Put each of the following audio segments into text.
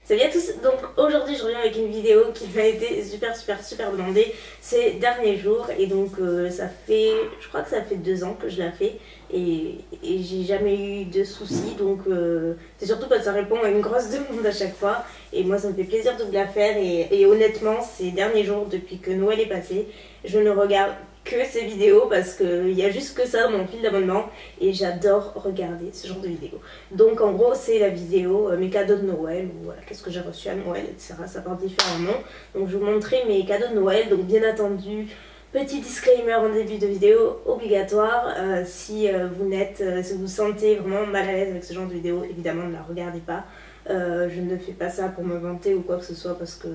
Salut à tous, donc aujourd'hui je reviens avec une vidéo qui m'a été super demandée ces derniers jours et donc ça fait, je crois que ça fait 2 ans que je la fais et j'ai jamais eu de soucis, donc c'est surtout parce que ça répond à une grosse demande à chaque fois et moi ça me fait plaisir de vous la faire et honnêtement ces derniers jours depuis que Noël est passé je ne regarde que ces vidéos parce qu'il y a juste que ça dans mon fil d'abonnement et j'adore regarder ce genre de vidéos. Donc en gros c'est la vidéo mes cadeaux de Noël ou voilà, qu'est-ce que j'ai reçu à Noël, etc. Ça porte différents noms. Donc je vais vous montrer mes cadeaux de Noël, donc bien entendu petit disclaimer en début de vidéo obligatoire, si si vous sentez vraiment mal à l'aise avec ce genre de vidéo, évidemment ne la regardez pas. Je ne fais pas ça pour me vanter ou quoi que ce soit parce que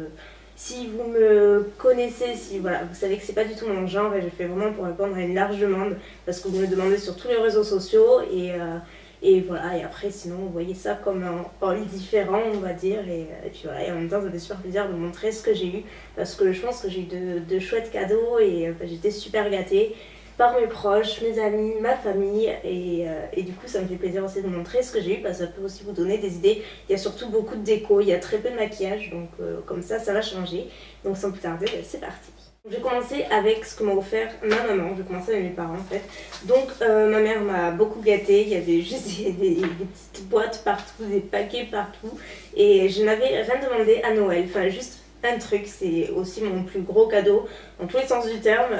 si vous me connaissez, si voilà, vous savez que c'est pas du tout mon genre et je fais vraiment pour répondre à une large demande parce que vous me demandez sur tous les réseaux sociaux et voilà, et après sinon vous voyez ça comme un différent on va dire et puis voilà, et en même temps ça fait super plaisir de vous montrer ce que j'ai eu parce que je pense que j'ai eu de chouettes cadeaux et j'étais super gâtée par mes proches, mes amis, ma famille et du coup ça me fait plaisir aussi de vous montrer ce que j'ai eu parce que ça peut aussi vous donner des idées. Il y a surtout beaucoup de déco, il y a très peu de maquillage donc comme ça va changer. Donc sans plus tarder, c'est parti. Je vais commencer avec ce que m'a offert ma maman, je vais commencer avec mes parents en fait. Donc ma mère m'a beaucoup gâtée, il y avait juste des petites boîtes partout, des paquets partout et je n'avais rien demandé à Noël, enfin juste un truc, c'est aussi mon plus gros cadeau dans tous les sens du terme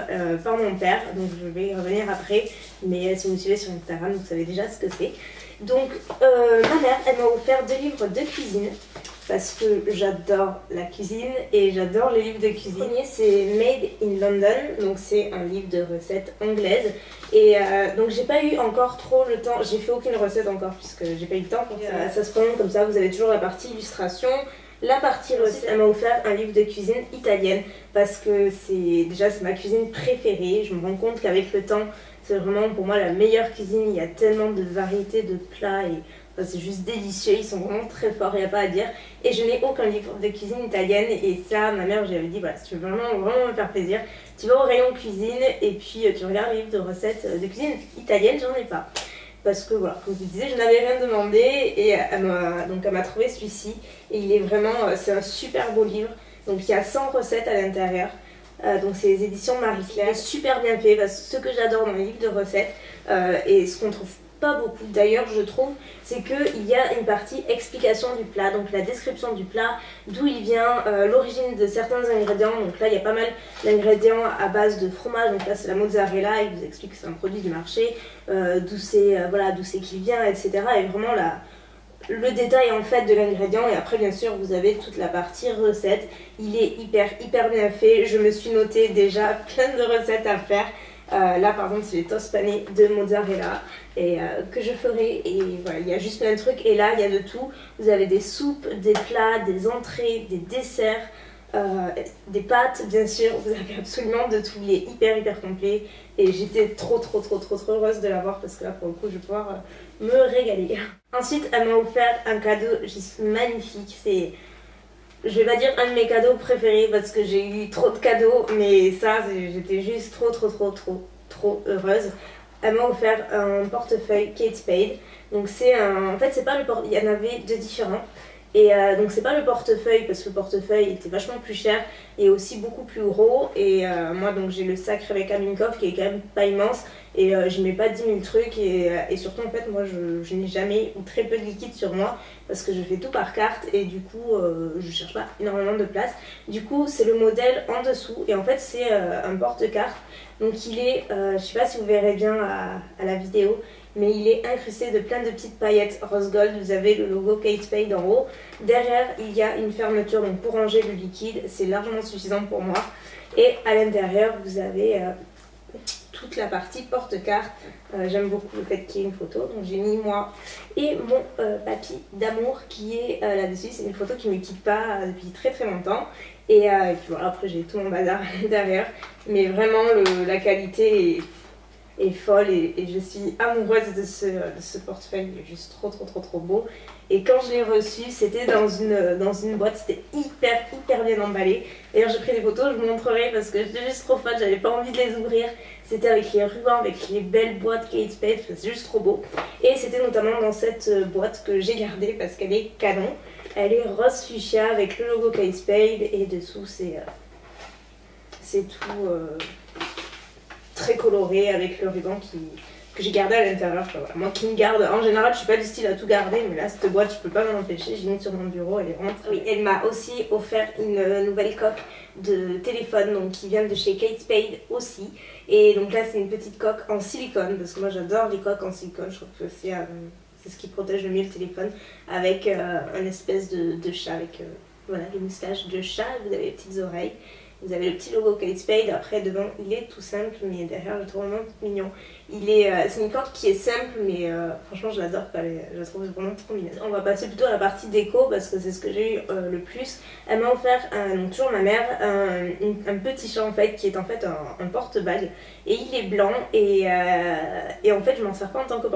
par mon père, donc je vais y revenir après, mais si vous me suivez sur Instagram vous savez déjà ce que c'est. Donc ma mère elle m'a offert 2 livres de cuisine parce que j'adore la cuisine et j'adore les livres de cuisine. Le premier c'est Made in London, donc c'est un livre de recettes anglaises et donc j'ai pas eu encore trop le temps, j'ai fait aucune recette encore puisque j'ai pas eu le temps pour ça. Ça se présente comme ça, vous avez toujours la partie illustration. La partie recette, elle m'a offert un livre de cuisine italienne parce que c'est ma cuisine préférée. Je me rends compte qu'avec le temps, c'est vraiment pour moi la meilleure cuisine. Il y a tellement de variétés de plats et enfin, c'est juste délicieux. Ils sont vraiment très forts, il n'y a pas à dire. Et je n'ai aucun livre de cuisine italienne et ça, ma mère, j'avais dit, voilà, si tu veux vraiment me faire plaisir, tu vas au rayon cuisine et puis tu regardes les livres de recettes de cuisine italienne, j'en ai pas. Parce que voilà, comme je vous disais, je n'avais rien demandé et elle m'a trouvé celui-ci. Et il est vraiment, c'est un super beau livre. Donc il y a 100 recettes à l'intérieur. Donc c'est les éditions Marie-Claire. Super bien fait parce que ce que j'adore dans les livres de recettes et ce qu'on trouve pas beaucoup d'ailleurs je trouve, c'est qu'il y a une partie explication du plat, donc la description du plat, d'où il vient, l'origine de certains ingrédients. Donc là il y a pas mal d'ingrédients à base de fromage, donc là c'est la mozzarella, il vous explique que c'est un produit du marché, d'où c'est qu'il vient, etc. Et vraiment le détail en fait de l'ingrédient et après bien sûr vous avez toute la partie recette. Il est hyper bien fait, je me suis noté déjà plein de recettes à faire. Là par exemple c'est les toasts panés de mozzarella et que je ferai et voilà il y a juste plein de trucs et là il y a de tout. Vous avez des soupes, des plats, des entrées, des desserts, des pâtes bien sûr, vous avez absolument de tout, il est hyper complet et j'étais trop heureuse de l'avoir parce que là pour le coup je vais pouvoir me régaler. Ensuite elle m'a offert un cadeau juste magnifique, c'est... Je vais pas dire un de mes cadeaux préférés parce que j'ai eu trop de cadeaux, mais ça j'étais juste trop heureuse. Elle m'a offert un portefeuille Kate Spade. Donc c'est en fait c'est pas le portefeuille, il y en avait 2 différents. Et donc c'est pas le portefeuille parce que le portefeuille était vachement plus cher et aussi beaucoup plus gros et moi donc j'ai le sac Rebecca Minkoff qui est quand même pas immense et je mets pas 10 000 trucs et surtout en fait moi je n'ai jamais ou très peu de liquide sur moi parce que je fais tout par carte et du coup je cherche pas énormément de place. Du coup c'est le modèle en dessous et en fait c'est un porte-carte, donc il est, je sais pas si vous verrez bien à la vidéo, mais il est incrusté de plein de petites paillettes rose gold. Vous avez le logo Kate Spade en haut. Derrière il y a une fermeture donc pour ranger le liquide, c'est largement suffisant pour moi. Et à l'intérieur vous avez toute la partie porte-carte. J'aime beaucoup le fait qu'il y ait une photo, donc j'ai mis moi et mon papy d'amour qui est là-dessus. C'est une photo qui ne me quitte pas depuis très longtemps. Et puis voilà, après j'ai tout mon bazar à l'intérieur, mais vraiment la qualité est folle et je suis amoureuse de ce portefeuille, il est juste trop beau. Et quand je l'ai reçu, c'était dans une boîte, c'était hyper bien emballé. D'ailleurs j'ai pris des photos, je vous montrerai parce que j'étais juste trop fan, j'avais pas envie de les ouvrir. C'était avec les rubans, avec les belles boîtes Kate Spade, c'est juste trop beau. Et c'était notamment dans cette boîte que j'ai gardée parce qu'elle est canon. Elle est rose fuchsia avec le logo Kate Spade et dessous c'est tout très coloré avec le ruban que j'ai gardé à l'intérieur. Voilà. Moi qui me garde, en général je suis pas du style à tout garder, mais là cette boîte je peux pas m'en empêcher, j'ai mis sur mon bureau, elle est vraiment très... Oui, elle m'a aussi offert une nouvelle coque de téléphone donc qui vient de chez Kate Spade aussi, et donc là c'est une petite coque en silicone parce que moi j'adore les coques en silicone, je trouve que c'est ce qui protège le mieux le téléphone, avec un espèce de chat avec voilà, les moustaches de chat, vous avez les petites oreilles. Vous avez le petit logo Kate Spade, après devant il est tout simple mais derrière je le trouve vraiment mignon. C'est une coque qui est simple mais franchement je l'adore, je la trouve vraiment trop mignonne. On va passer plutôt à la partie déco parce que c'est ce que j'ai eu le plus. Elle m'a offert, donc toujours ma mère, un petit chat en fait qui est en fait un porte-bague et il est blanc et en fait je m'en sers pas en tant que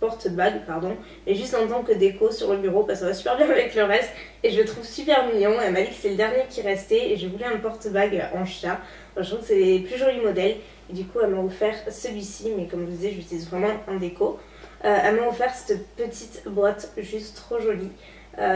porte-bague pardon, mais juste en tant que déco sur le bureau parce que ça va super bien avec le reste et je le trouve super mignon. Elle m'a dit que c'est le dernier qui restait et je voulais un porte-bague en chat. Je trouve que c'est les plus jolis modèles et du coup elle m'a offert celui-ci, mais comme je vous disais je l'utilise vraiment en déco. Elle m'a offert cette petite boîte juste trop jolie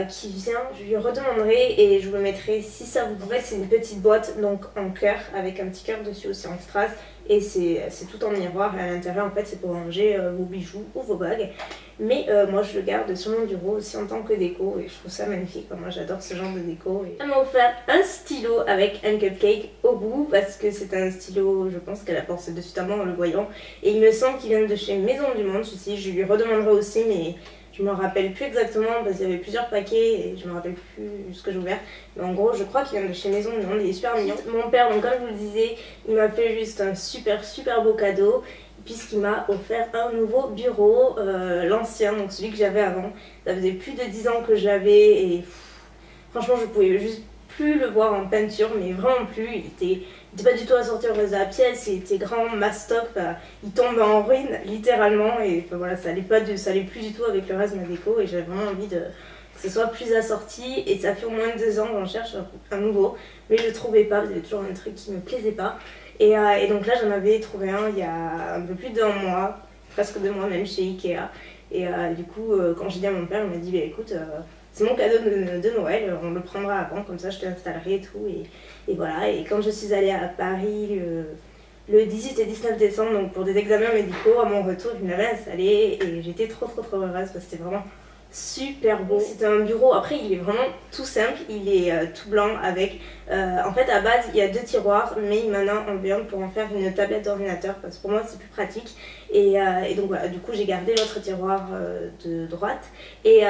qui vient, je lui redemanderai et je vous le mettrai si ça vous plaît. C'est une petite boîte donc en cœur avec un petit cœur dessus aussi en strass et c'est tout en miroir et à l'intérieur en fait c'est pour ranger vos bijoux ou vos bagues, mais moi je le garde sur mon bureau aussi en tant que déco et je trouve ça magnifique. Moi j'adore ce genre de déco. Elle m'a offert un stylo avec un cupcake au bout parce que c'est un stylo, je pense qu'elle a pensé de suite à moi en le voyant et il me semble qu'il vient de chez Maison du Monde. Ceci je lui redemanderai aussi mais je me rappelle plus exactement parce qu'il y avait plusieurs paquets et je me rappelle plus ce que j'ai ouvert. Mais en gros, je crois qu'il vient de chez Maison du Monde, il est super mignon. Mon père, donc comme je vous le disais, il m'a fait juste un super beau cadeau puisqu'il m'a offert un nouveau bureau, l'ancien, donc celui que j'avais avant. Ça faisait plus de 10 ans que je l'avais et franchement, je pouvais juste plus le voir en peinture, mais vraiment plus. Il était pas du tout à sortir de la pièce, il était grand, mastoc, il tombait en ruine littéralement et voilà, ça allait plus du tout avec le reste de ma déco et j'avais vraiment envie que ce soit plus assorti et ça fait au moins 2 ans que j'en cherche un nouveau, mais je trouvais pas, il y avait toujours un truc qui me plaisait pas et donc là j'en avais trouvé un il y a un peu plus d'1 mois, presque 2 mois même chez Ikea et du coup quand j'ai dit à mon père il m'a dit bah, écoute c'est mon cadeau de Noël, on le prendra avant, comme ça je t'installerai et tout. Et voilà, et quand je suis allée à Paris le 18 et 19 décembre, donc pour des examens médicaux, à mon retour, je m'avais installée et j'étais trop heureuse parce que c'était vraiment super beau. C'est un bureau, après il est vraiment tout simple, il est tout blanc avec, en fait à base il y a 2 tiroirs mais il m'en a enlevé un pour en faire une tablette d'ordinateur parce que pour moi c'est plus pratique et donc voilà, du coup j'ai gardé l'autre tiroir de droite et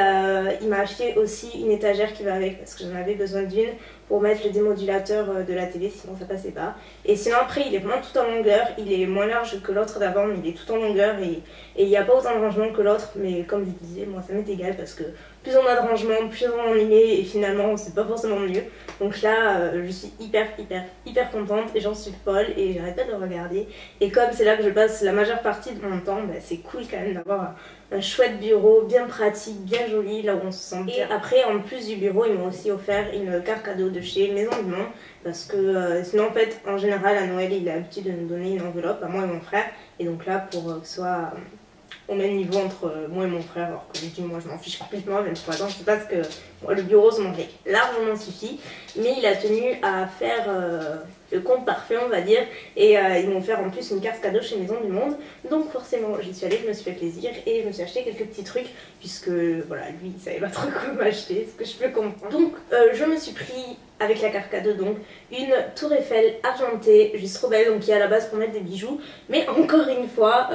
il m'a acheté aussi une étagère qui va avec parce que j'en avais besoin d'une pour mettre le démodulateur de la télé, sinon ça passait pas. Et sinon après il est vraiment tout en longueur, il est moins large que l'autre d'avant mais il est tout en longueur et il n'y a pas autant de rangement que l'autre, mais comme je vous disais, moi ça m'est égal parce que plus on a de rangement, plus on en met et finalement c'est pas forcément mieux. Donc là je suis hyper contente et j'en suis folle et j'arrête pas de le regarder. Et comme c'est là que je passe la majeure partie de mon temps, bah, c'est cool quand même d'avoir un chouette bureau, bien pratique, bien joli, là où on se sent bien. Et après, en plus du bureau, ils m'ont aussi offert une carte cadeau de chez Maison du Monde. Parce que sinon, en fait, en général, à Noël, il a l'habitude de nous donner une enveloppe, à moi et mon frère. Et donc là, pour que ce soit au même niveau entre moi et mon frère, alors que du moi je m'en fiche complètement, même 3 ans, je sais pas ce que moi, le bureau ça m'en fait largement suffit, mais il a tenu à faire le compte parfait on va dire, et ils m'ont offert en plus une carte cadeau chez Maison du Monde, donc forcément j'y suis allée, je me suis fait plaisir et je me suis acheté quelques petits trucs puisque voilà, lui il savait pas trop quoi m'acheter, ce que je peux comprendre. Donc je me suis pris avec la carte cadeau donc une tour Eiffel argentée, juste trop belle, donc qui est à la base pour mettre des bijoux, mais encore une fois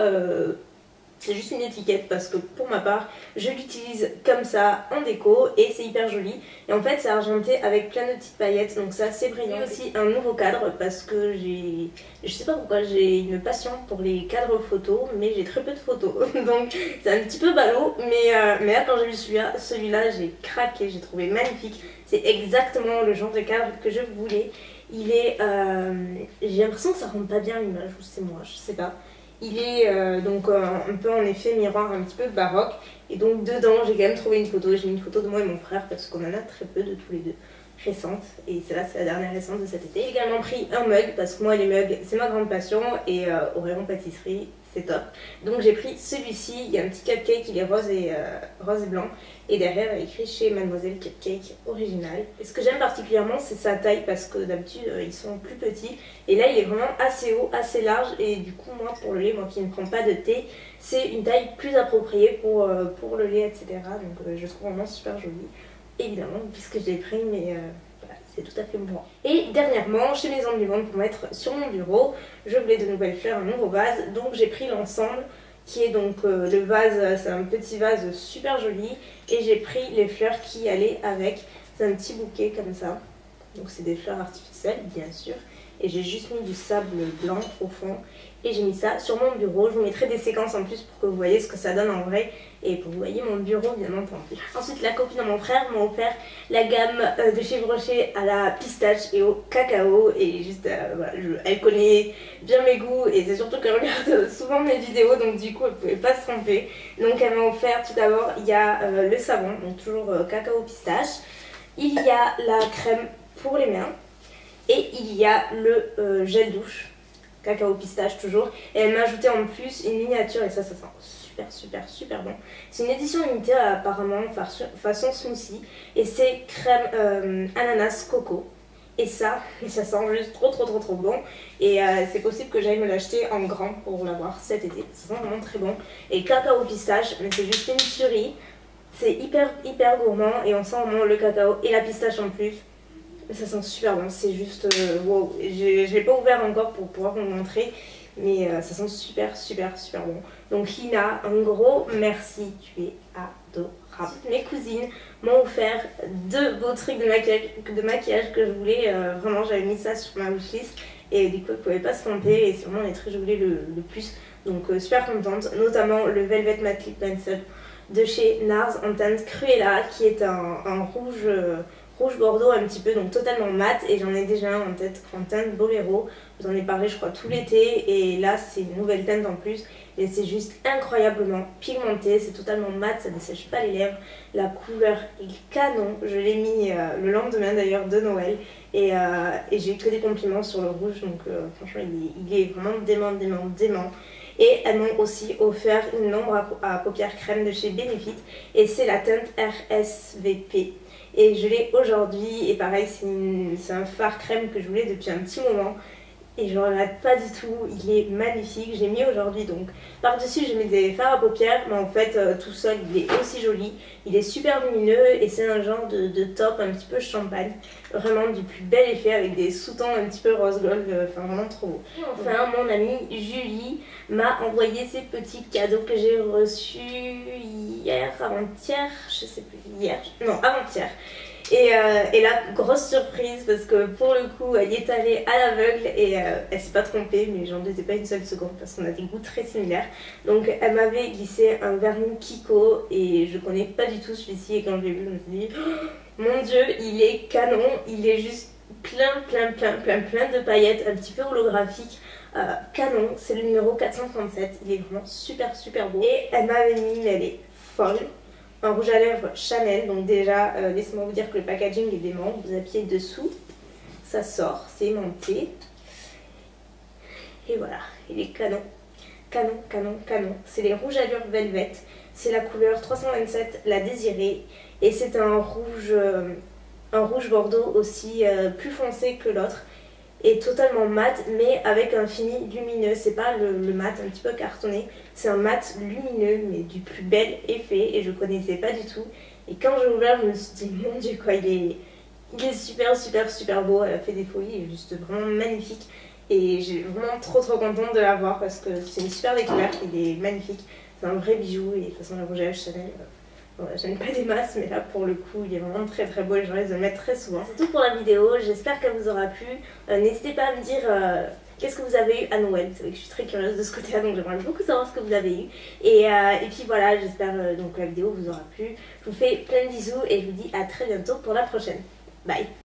c'est juste une étiquette parce que pour ma part je l'utilise comme ça en déco et c'est hyper joli et en fait c'est argenté avec plein de petites paillettes donc c'est assez brillant. J'ai aussi un nouveau cadre parce que je sais pas pourquoi j'ai une passion pour les cadres photos mais j'ai très peu de photos donc c'est un petit peu ballot mais là quand j'ai vu celui-là j'ai craqué, j'ai trouvé magnifique, c'est exactement le genre de cadre que je voulais. Il est j'ai l'impression que ça rend pas bien l'image ou c'est moi, je sais pas. Il est donc un peu en effet miroir, un petit peu baroque. Et donc dedans j'ai quand même trouvé une photo. J'ai mis une photo de moi et mon frère parce qu'on en a très peu de tous les deux récentes. Et celle-là c'est la dernière récente de cet été. J'ai également pris un mug parce que moi les mugs c'est ma grande passion. Et au rayon pâtisserie c'est top. Donc j'ai pris celui-ci, il y a un petit cupcake, il est rose et blanc. Et derrière, il est écrit chez Mademoiselle Cupcake Original. Et ce que j'aime particulièrement, c'est sa taille parce que d'habitude, ils sont plus petits. Et là, il est vraiment assez haut, assez large. Et du coup, moi, pour le lait, moi qui ne prends pas de thé, c'est une taille plus appropriée pour le lait, etc. Donc je trouve vraiment super joli. Évidemment, puisque je l'ai pris, mais c'est tout à fait moi. Et dernièrement, chez Maison du Monde, pour mettre sur mon bureau, je voulais de nouvelles fleurs, un nouveau vase. Donc j'ai pris l'ensemble qui est donc le vase, c'est un petit vase super joli. Et j'ai pris les fleurs qui allaient avec. C'est un petit bouquet comme ça. Donc c'est des fleurs artificielles, bien sûr. Et j'ai juste mis du sable blanc au fond. Et j'ai mis ça sur mon bureau. Je vous mettrai des séquences en plus pour que vous voyez ce que ça donne en vrai. Et pour que vous voyez mon bureau, bien entendu. Ensuite, la copine de mon frère m'a offert la gamme de chez Brochet à la pistache et au cacao. Et juste, voilà, elle connaît bien mes goûts. Et c'est surtout qu'elle regarde souvent mes vidéos. Donc du coup, elle ne pouvait pas se tromper. Donc elle m'a offert tout d'abord, il y a le savon. Donc toujours cacao pistache. Il y a la crème pour les mains. Et il y a le gel douche, cacao pistache toujours. Et elle m'a ajouté en plus une miniature et ça sent super bon. C'est une édition limitée apparemment façon smoothie. Et c'est crème ananas coco. Et ça sent juste trop bon. Et c'est possible que j'aille me l'acheter en grand pour l'avoir cet été. Ça sent vraiment très bon. Et cacao pistache, mais c'est juste une tuerie. C'est hyper gourmand et on sent vraiment le cacao et la pistache en plus. Ça sent super bon, c'est juste wow. Je l'ai pas ouvert encore pour pouvoir vous montrer, mais ça sent super bon. Donc Lina, un gros merci, tu es adorable. Mes cousines m'ont offert 2 beaux trucs de maquillage que je voulais, vraiment j'avais mis ça sur ma wishlist et du coup elle ne pouvait pas se tromper et c'est vraiment les trucs que je voulais le plus. Donc super contente, notamment le Velvet Matte Lip Pencil de chez NARS en teinte Cruella qui est un rouge bordeaux un petit peu, donc totalement mat, et j'en ai déjà un en teinte boléro. Je vous en ai parlé je crois tout l'été et là c'est une nouvelle teinte en plus et c'est juste incroyablement pigmenté, c'est totalement mat, ça ne dessèche pas les lèvres, la couleur est canon. Je l'ai mis le lendemain d'ailleurs de Noël et j'ai eu que des compliments sur le rouge, donc franchement il est vraiment dément. Et elles m'ont aussi offert une ombre à paupières crème de chez Benefit et c'est la teinte RSVP. Et je l'ai aujourd'hui et pareil c'est un fard crème que je voulais depuis un petit moment. Et je ne regrette pas du tout, il est magnifique, j'ai mis aujourd'hui donc par dessus je mets des fards à paupières mais en fait tout seul il est aussi joli, il est super lumineux et c'est un genre de top un petit peu champagne, vraiment du plus bel effet avec des sous-tons un petit peu rose gold, enfin vraiment trop beau. Et enfin mon amie Julie m'a envoyé ces petits cadeaux que j'ai reçus hier, avant-hier, je sais plus, avant-hier. Et là, grosse surprise parce que pour le coup, elle y est allée à l'aveugle et elle s'est pas trompée, mais j'en doutais pas une seule seconde parce qu'on a des goûts très similaires. Donc elle m'avait glissé un vernis Kiko et je connais pas du tout celui-ci et quand je l'ai vu, je me suis dit oh, mon dieu, il est canon, il est juste plein de paillettes, un petit peu holographique. Canon, c'est le numéro 437, il est vraiment super beau. Et elle m'avait mis, mais elle est folle, un rouge à lèvres Chanel. Donc déjà, laissez-moi vous dire que le packaging est dément. Vous appuyez dessous, ça sort, c'est aimanté. Et voilà, il est canon. C'est les rouges allures Velvet. C'est la couleur 327, la désirée. Et c'est un rouge bordeaux aussi plus foncé que l'autre. Et totalement mat mais avec un fini lumineux, c'est pas le mat un petit peu cartonné, c'est un mat lumineux mais du plus bel effet et je connaissais pas du tout. Et quand j'ai ouvert je me suis dit mon dieu quoi, il est super beau, elle a fait des folies, il est juste vraiment magnifique. Et j'ai vraiment trop contente de l'avoir parce que c'est une super découverte, il est magnifique, c'est un vrai bijou et de toute façon la rouge à lèvres Chanel. J'aime pas des masses mais là pour le coup il est vraiment très beau et je risque de le mettre très souvent. C'est tout pour la vidéo, j'espère qu'elle vous aura plu. N'hésitez pas à me dire qu'est-ce que vous avez eu à Noël. Vous savez que je suis très curieuse de ce côté là donc j'aimerais beaucoup savoir ce que vous avez eu. Et puis voilà, j'espère donc que la vidéo vous aura plu. Je vous fais plein de bisous et je vous dis à très bientôt pour la prochaine. Bye.